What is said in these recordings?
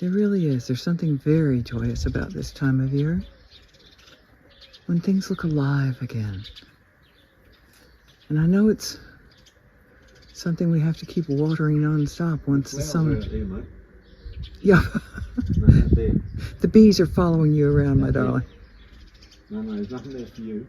There really is. There's something very joyous about this time of year, when things look alive again. And I know it's something we have to keep watering non-stop once the summer... There, mate. Yeah. No, there. The bees are following you around, my darling. No, there's nothing there for you.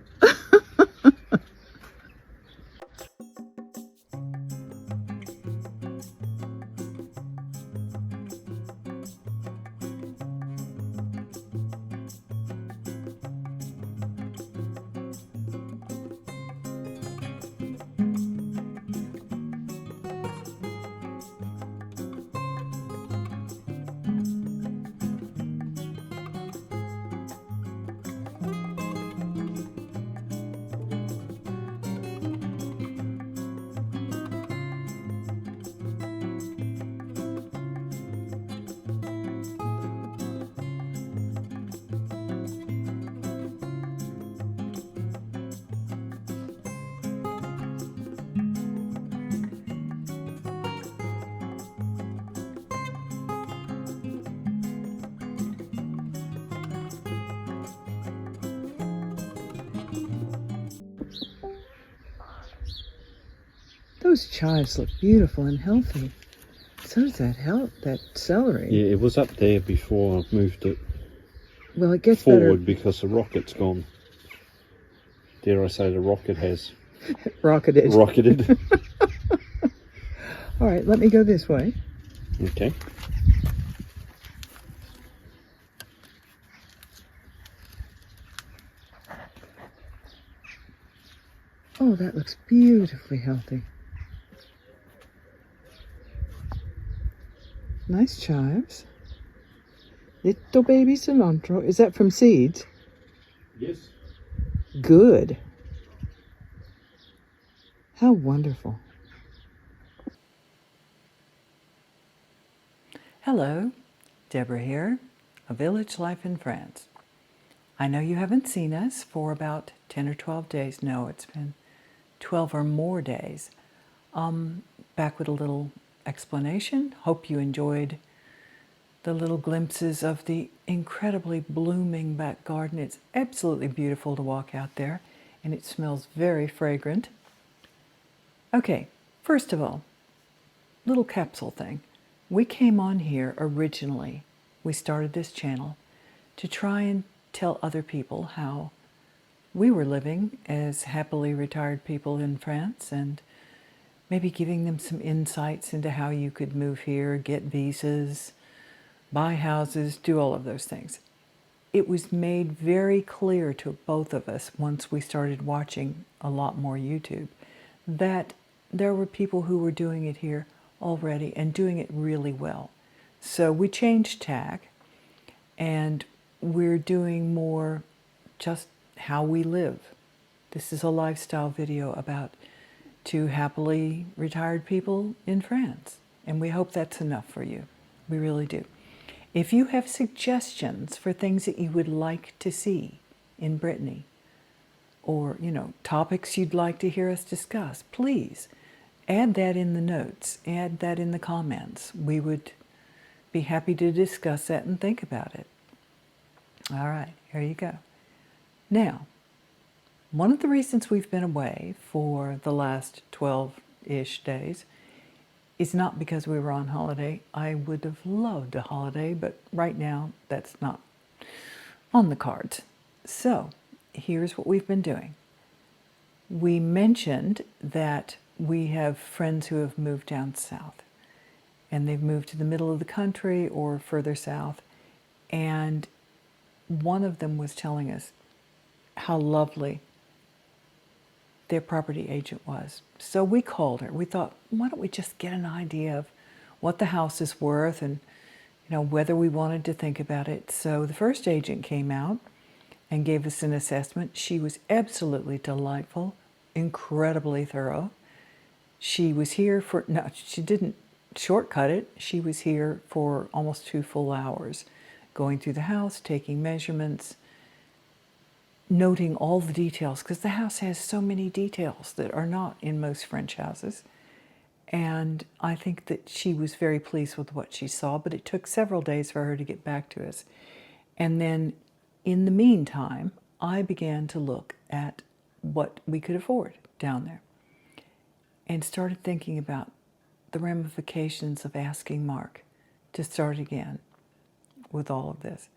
Those chives look beautiful and healthy. So does that celery. Yeah, it was up there before I've moved it Well, it gets forward because the rocket's gone. Dare I say the rocket has better. Rocketed. rocketed. All right, let me go this way. Okay. Oh, that looks beautifully healthy. Nice chives. Little baby cilantro. Is that from seeds? Yes. Good. How wonderful. Hello, Deborah here, A Village Life in France. I know you haven't seen us for about 10 or 12 days. No, it's been 12 or more days. Back with a little explanation. Hope you enjoyed the little glimpses of the incredibly blooming back garden. It's absolutely beautiful to walk out there, and it smells very fragrant. Okay, first of all, little capsule thing. We came on here originally, we started this channel to try and tell other people how we were living as happily retired people in France, and maybe giving them some insights into how you could move here, get visas, buy houses, do all of those things. It was made very clear to both of us once we started watching a lot more YouTube that there were people who were doing it here already and doing it really well. So we changed tack, and we're doing more just how we live. This is a lifestyle video about two happily retired people in France, and we hope that's enough for you. We really do. If you have suggestions for things that you would like to see in Brittany, or, topics you'd like to hear us discuss, please add that in the notes, add that in the comments. We would be happy to discuss that and think about it. All right, here you go. Now, one of the reasons we've been away for the last 12-ish days is not because we were on holiday. I would have loved a holiday, but right now that's not on the cards. So, here's what we've been doing. We mentioned that we have friends who have moved down south, and they've moved to the middle of the country or further south, and one of them was telling us how lovely their property agent was. So we called her. We thought, why don't we just get an idea of what the house is worth and whether we wanted to think about it. So the first agent came out and gave us an assessment. She was absolutely delightful, incredibly thorough. She was here she didn't shortcut it. She was here for almost 2 full hours, going through the house, taking measurements, noting all the details, because the house has so many details that are not in most French houses. And I think that she was very pleased with what she saw, but it took several days for her to get back to us. And then in the meantime, I began to look at what we could afford down there and started thinking about the ramifications of asking Mark to start again with all of this.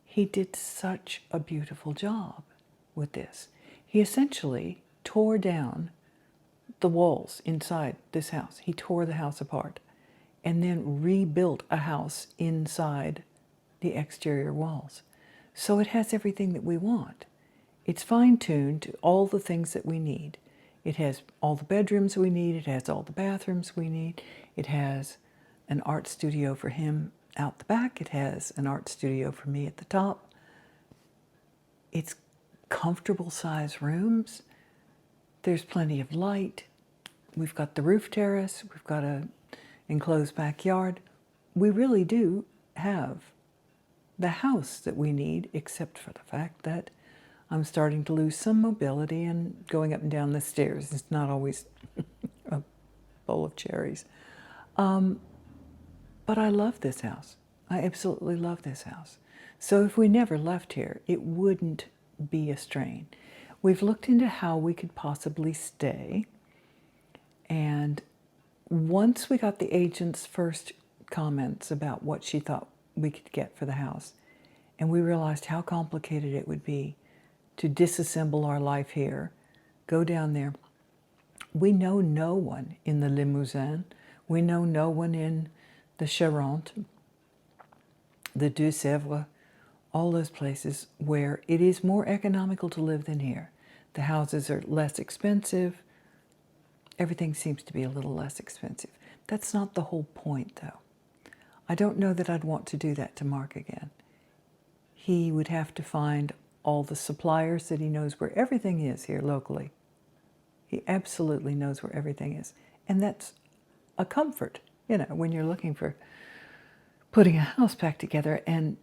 He did such a beautiful job with this. He essentially tore down the walls inside this house. He tore the house apart and then rebuilt a house inside the exterior walls. So it has everything that we want. It's fine-tuned to all the things that we need. It has all the bedrooms we need. It has all the bathrooms we need. It has an art studio for him out the back. It has an art studio for me at the top. It's comfortable size rooms. There's plenty of light. We've got the roof terrace. We've got an enclosed backyard. We really do have the house that we need, except for the fact that I'm starting to lose some mobility and going up and down the stairs. It's not always a bowl of cherries. But I love this house. I absolutely love this house. So if we never left here, it wouldn't be a strain. We've looked into how we could possibly stay. And once we got the agent's first comments about what she thought we could get for the house, and we realized how complicated it would be to disassemble our life here, go down there. We know no one in the Limousin. We know no one in the Charente, the Deux-Sèvres, all those places where it is more economical to live than here. The houses are less expensive. Everything seems to be a little less expensive. That's not the whole point, though. I don't know that I'd want to do that to Mark again. He would have to find all the suppliers that he knows where everything is here locally. He absolutely knows where everything is. And that's a comfort, you know, when you're looking for putting a house back together, and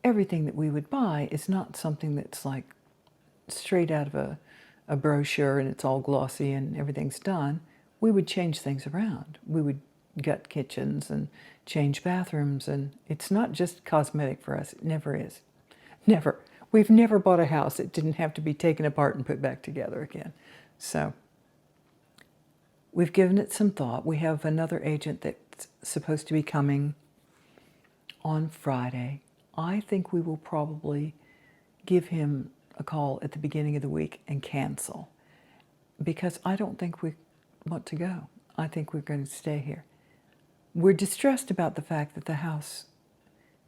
everything that we would buy is not something that's like straight out of a brochure and it's all glossy and everything's done. We would change things around. We would gut kitchens and change bathrooms, and it's not just cosmetic for us. It never is. Never. We've never bought a house that didn't have to be taken apart and put back together again. So we've given it some thought. We have another agent that's supposed to be coming on Friday. I think we will probably give him a call at the beginning of the week and cancel, because I don't think we want to go. I think we're going to stay here. We're distressed about the fact that the house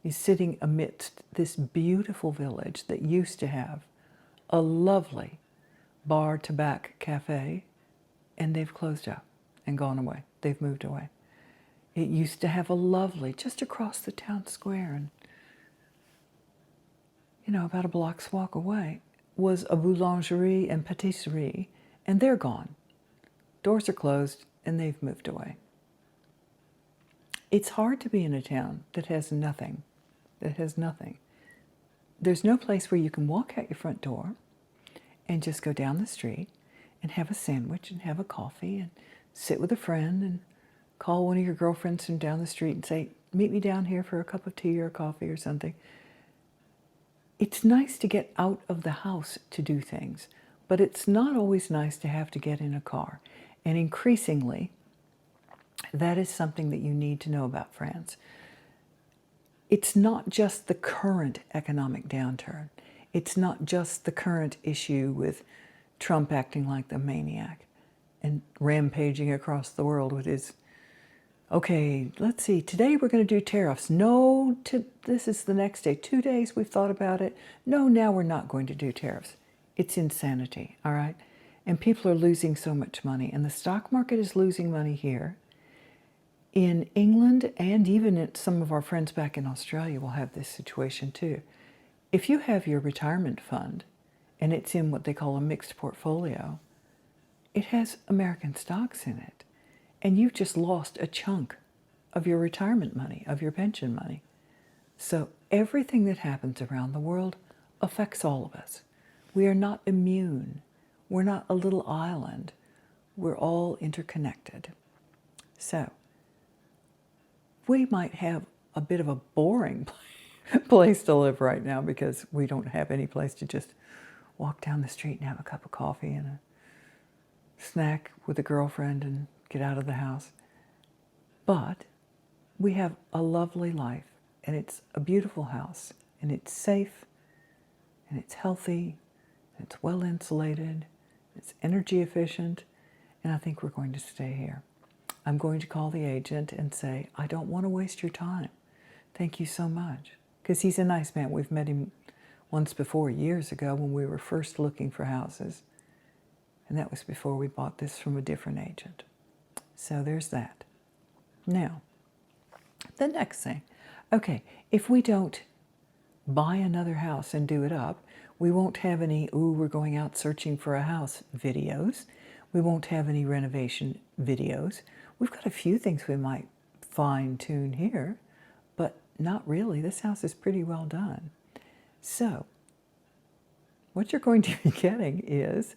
is sitting amidst this beautiful village that used to have a lovely bar tobacco cafe, and they've closed up and gone away. They've moved away. It used to have a lovely, just across the town square, and about a block's walk away, was a boulangerie and patisserie, and they're gone. Doors are closed, and they've moved away. It's hard to be in a town that has nothing, There's no place where you can walk out your front door and just go down the street and have a sandwich and have a coffee and sit with a friend and call one of your girlfriends from down the street and say, meet me down here for a cup of tea or coffee or something. It's nice to get out of the house to do things, but it's not always nice to have to get in a car. And increasingly, that is something that you need to know about France. It's not just the current economic downturn. It's not just the current issue with Trump acting like the maniac and rampaging across the world with his, okay, let's see, today we're going to do tariffs. No, this is the next day. 2 days we've thought about it. No, now we're not going to do tariffs. It's insanity, all right? And people are losing so much money, and the stock market is losing money here. In England, and even some of our friends back in Australia will have this situation too. If you have your retirement fund, and it's in what they call a mixed portfolio, it has American stocks in it. And you've just lost a chunk of your retirement money, of your pension money. So everything that happens around the world affects all of us. We are not immune. We're not a little island. We're all interconnected. So we might have a bit of a boring place to live right now because we don't have any place to just walk down the street and have a cup of coffee and a snack with a girlfriend and get out of the house. But we have a lovely life, and it's a beautiful house, and it's safe, and it's healthy, and it's well insulated, it's energy efficient, and I think we're going to stay here. I'm going to call the agent and say, I don't want to waste your time. Thank you so much. Because he's a nice man. We've met him once before, years ago, when we were first looking for houses. And that was before we bought this from a different agent. So there's that. Now, the next thing. Okay, if we don't buy another house and do it up, we won't have any, we're going out searching for a house videos. We won't have any renovation videos. We've got a few things we might fine-tune here, but not really. This house is pretty well done. So, what you're going to be getting is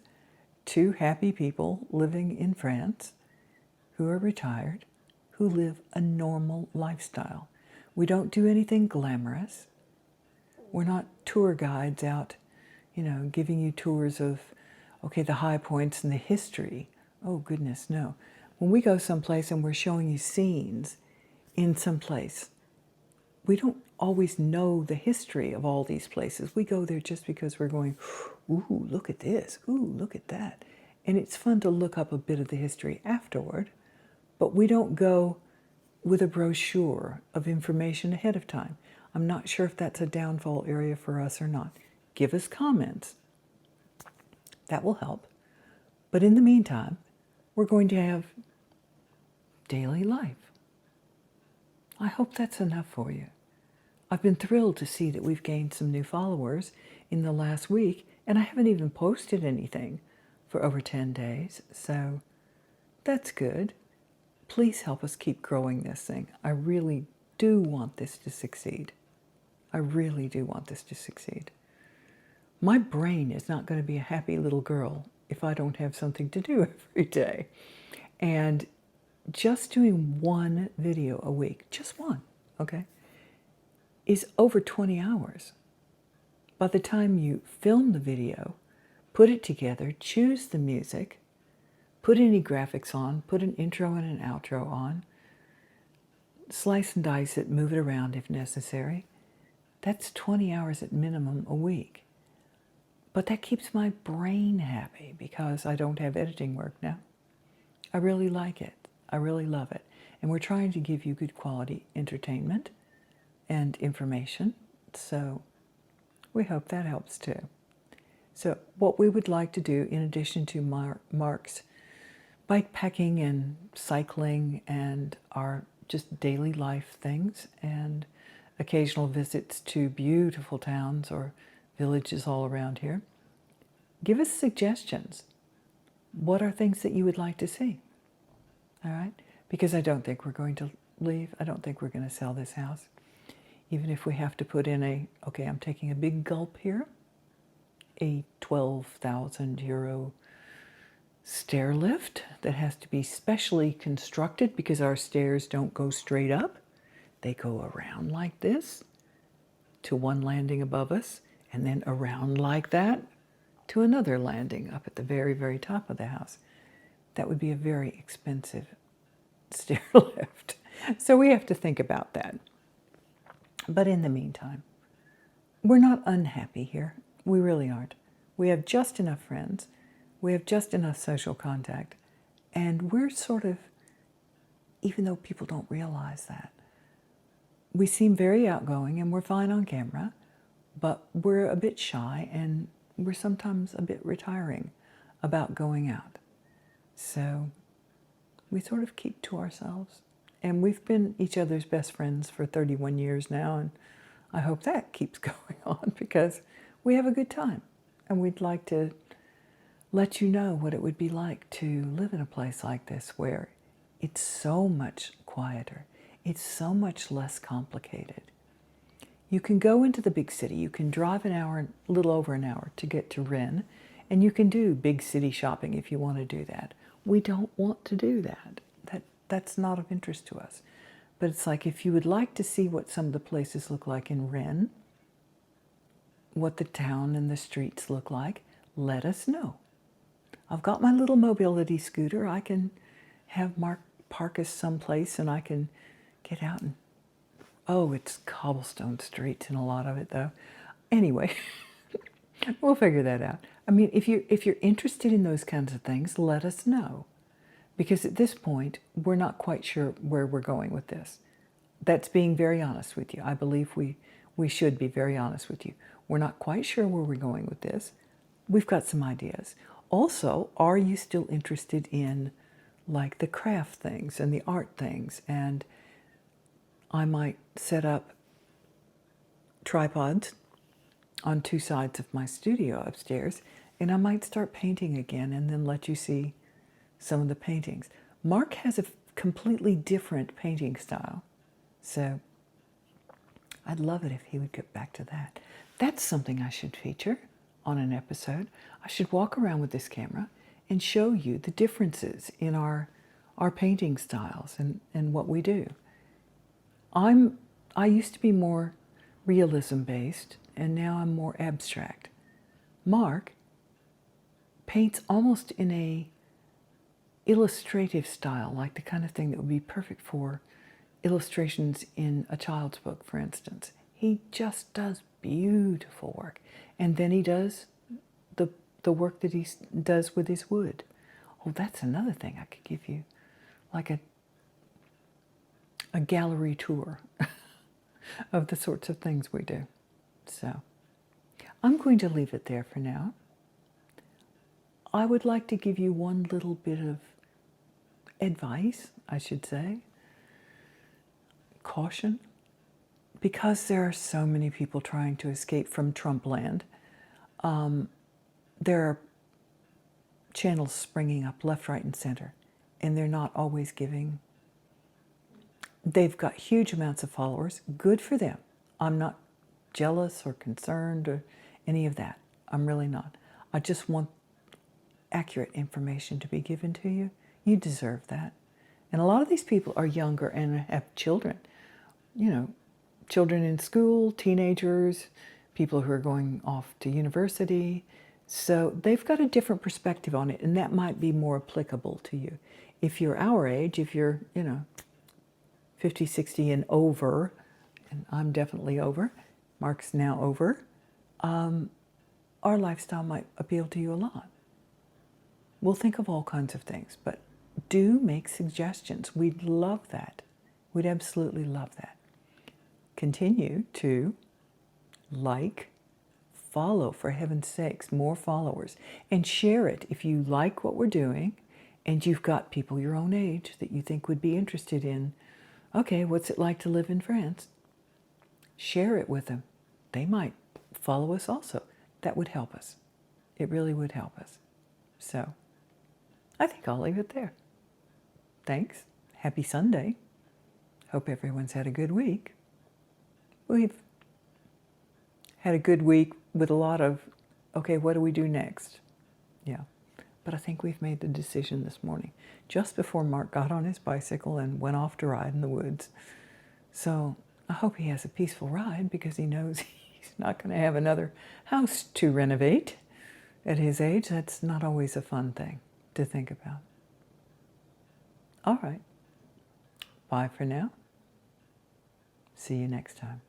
two happy people living in France who are retired, who live a normal lifestyle. We don't do anything glamorous. We're not tour guides out, giving you tours of, okay, the high points and the history. Oh, goodness, no. When we go someplace and we're showing you scenes in some place, we don't always know the history of all these places. We go there just because we're going, ooh, look at this, ooh, look at that. And it's fun to look up a bit of the history afterward, but we don't go with a brochure of information ahead of time. I'm not sure if that's a downfall area for us or not. Give us comments. That will help. But in the meantime, we're going to have daily life. I hope that's enough for you. I've been thrilled to see that we've gained some new followers in the last week, and I haven't even posted anything for over 10 days, so that's good. Please help us keep growing this thing. I really do want this to succeed. I really do want this to succeed. My brain is not going to be a happy little girl if I don't have something to do every day. And just doing one video a week, just one, okay, is over 20 hours. By the time you film the video, put it together, choose the music, put any graphics on, put an intro and an outro on, slice and dice it, move it around if necessary, that's 20 hours at minimum a week. But that keeps my brain happy because I don't have editing work now. I really like it. I really love it. And we're trying to give you good quality entertainment and information. So we hope that helps too. So what we would like to do, in addition to Mark's bikepacking and cycling and our just daily life things and occasional visits to beautiful towns or villages all around here, give us suggestions. What are things that you would like to see? All right? Because I don't think we're going to leave. I don't think we're going to sell this house. Even if we have to put in okay, I'm taking a big gulp here, a 12,000 euro stairlift that has to be specially constructed because our stairs don't go straight up. They go around like this to one landing above us, and then around like that to another landing up at the very, very top of the house. That would be a very expensive stairlift. So we have to think about that. But in the meantime, we're not unhappy here. We really aren't. We have just enough friends. We have just enough social contact. And we're sort of, even though people don't realize that, we seem very outgoing and we're fine on camera, but we're a bit shy and we're sometimes a bit retiring about going out. So we sort of keep to ourselves. And we've been each other's best friends for 31 years now, and I hope that keeps going on because we have a good time. And we'd like to let you know what it would be like to live in a place like this where it's so much quieter. It's so much less complicated. You can go into the big city. You can drive an hour, a little over an hour to get to Rennes, and you can do big city shopping if you want to do that. We don't want to do that. that's not of interest to us. But it's like, if you would like to see what some of the places look like in Rennes, what the town and the streets look like, let us know. I've got my little mobility scooter. I can have Mark park us someplace and I can get out and, oh, it's cobblestone streets in a lot of it though. Anyway, we'll figure that out. I mean, if you're interested in those kinds of things, let us know. Because at this point, we're not quite sure where we're going with this. That's being very honest with you. I believe we should be very honest with you. We're not quite sure where we're going with this. We've got some ideas. Also, are you still interested in like the craft things and the art things? And I might set up tripods on two sides of my studio upstairs, and I might start painting again and then let you see some of the paintings. Mark has a completely different painting style, so I'd love it if he would get back to that. That's something I should feature on an episode. I should walk around with this camera and show you the differences in our painting styles and what we do. I used to be more realism based, and now I'm more abstract. Mark paints almost in a illustrative style, like the kind of thing that would be perfect for illustrations in a child's book, for instance. He just does beautiful work. And then he does the work that he does with his wood. Oh, that's another thing I could give you, like a gallery tour of the sorts of things we do. So I'm going to leave it there for now. I would like to give you one little bit of advice, I should say, caution, because there are so many people trying to escape from Trumpland. There are channels springing up left, right, and center, and they're not always giving. They've got huge amounts of followers. Good for them. I'm not jealous or concerned or any of that. I'm really not. I just want accurate information to be given to you. You deserve that. And a lot of these people are younger and have children. You know, children in school, teenagers, people who are going off to university. So they've got a different perspective on it, and that might be more applicable to you. If you're our age, if you're, 50, 60 and over, and I'm definitely over, Mark's now over, our lifestyle might appeal to you a lot. We'll think of all kinds of things, but do make suggestions. We'd love that. We'd absolutely love that. Continue to like, follow, for heaven's sakes, more followers, and share it if you like what we're doing and you've got people your own age that you think would be interested in, okay, what's it like to live in France? Share it with them. They might follow us also. That would help us. It really would help us. So I think I'll leave it there. Thanks. Happy Sunday. Hope everyone's had a good week. We've had a good week with a lot of, okay, what do we do next? Yeah. But I think we've made the decision this morning, just before Mark got on his bicycle and went off to ride in the woods. So I hope he has a peaceful ride, because he knows he's not going to have another house to renovate at his age. That's not always a fun thing to think about. All right. Bye for now. See you next time.